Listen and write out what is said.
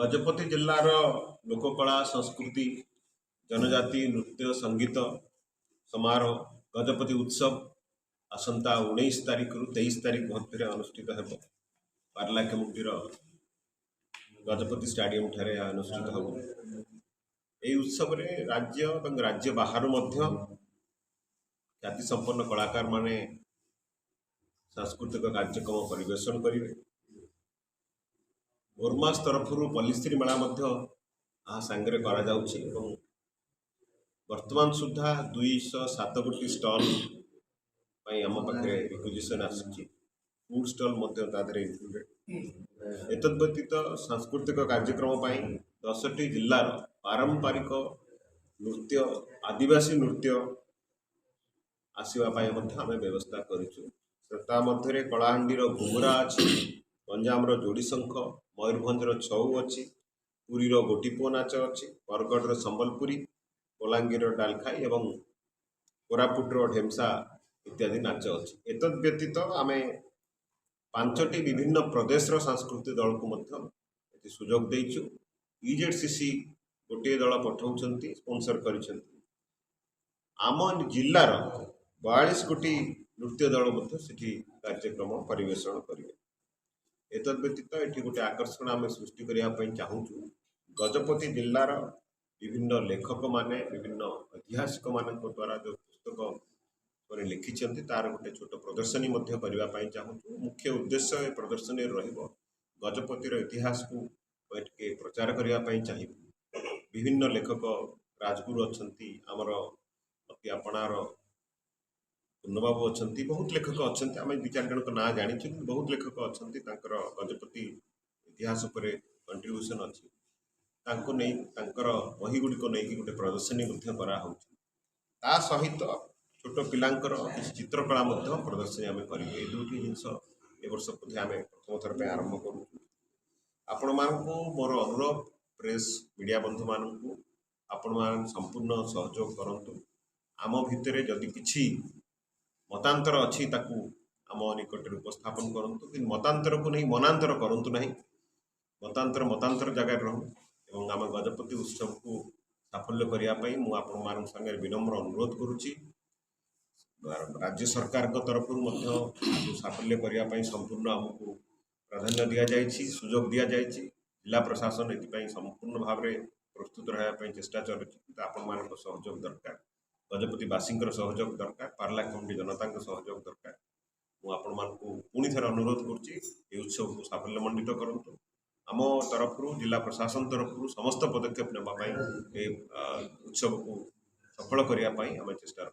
गजपति जिल्लार लोककला संस्कृति जनजाति नृत्य संगीत समारोह गजपति उत्सव आसंता 19 तारिख रु 23 तारिख मध्य अनुष्ठित हो पार्लाखेमुंडीर गजपति स्टाडियम ठारे अनुष्ठित हो। यह उत्सव रे राज्य और राज्य बाहर मध्य ख्याति संपन्न कलाकार माने सांस्कृतिक कार्यक्रम परिवेशन करेंगे। गोरमास तरफ पल्लीश्री मेला सांगे वर्तमान सुधा 207 गोटी स्टल आम पाखे रिक्विजिशन आसी फूड स्टल इंक्लूडेड। एतद व्यतीत सांस्कृतिक कार्यक्रम 10टी जिलार पारंपरिक नृत्य आदिवासी नृत्य आसवाई आम व्यवस्था करूँ। कलाहांडीर घुमुरा अच्छी, गंजाम जोड़ीशंख, मयूरभंजर छऊ अच्छी, पुरीर गोटीपुओ नाच अच्छी, बरगढ़ संबलपुरी, बलांगीर डालखाई एवं कोरापुटर ढेमसा इत्यादि नाच अच्छी। एतद व्यतीत आम 5टी विभिन्न प्रदेश सांस्कृतिक दल को सुजोग देचु। EZCC गोटे दल पठाउछंती स्पॉन्सर करिसेंती। आम जिल्लार 42 गोटी नृत्य दल कार्यक्रम परिवेषण करेंगे। एतद व्यतीत ये गोटे आकर्षण आम सृष्टि करने चाहूँ। गजपति जिल्लार विभिन्न लेखक माने विभिन्न ऐतिहासिक मान द्वारा जो पुस्तक लिखिं तार गोटे छोट प्रदर्शनी करने चाहूँ। मुख्य उद्देश्य ए प्रदर्शनी गजपतिर इतिहास को प्रचार करने चाहिए। विभिन्न लेखक राजगुरु अच्छा आमर अति आपणार पूर्णबाबू अच्छा, बहुत लेखक अच्छा आम 2-4 जन ना जानी, बहुत लेखक अच्छा गजपति इतिहास पर कंट्रीब्यूशन अच्छी नहीं बही गुड़िक नहीं गोटे प्रदर्शनी करा सहित छोट पिलांकर किसी चित्रकला प्रदर्शनी आम करेंगे। ये दुटी जिनस ए वर्ष आम प्रथम थर पे आरंभ करूँ। आपण मानू मोर अनुरोध प्रेस मीडिया बंधु मानू आपण मान संपूर्ण सहयोग करंतु। आम भितर जदि किछि मतांतर अच्छी आम निकट उपस्थापन करंतु, कि मतांतर को नहीं मनांतर करंतु नहीं। मतांतर जगह रहूँ एवं आम गजपति उत्सव को साफल्य करने मुझे आपण मान संगे विनम्र अनुरोध करुच्ची। राज्य सरकार तरफ साफल्य करने संपूर्ण आमको प्राधान्य दि जाइए, सुजोग दि जाइए। जिला प्रशासन ये संपूर्ण भाव में प्रस्तुत रहा चेष्टा चलती। आपण मान सहयोग दरकार, गजपतिवासी सहयोग दरकार, पार्लाखेमुंडी जनता सहयोग दरकार। मुझे पुणी थे अनुरोध करुच्ची उत्सव को साफल्यमंडित करूँ। आम तरफ जिला प्रशासन तरफ समस्त पदक्षेप नापी उत्सव को सफल करने आम चेष्टा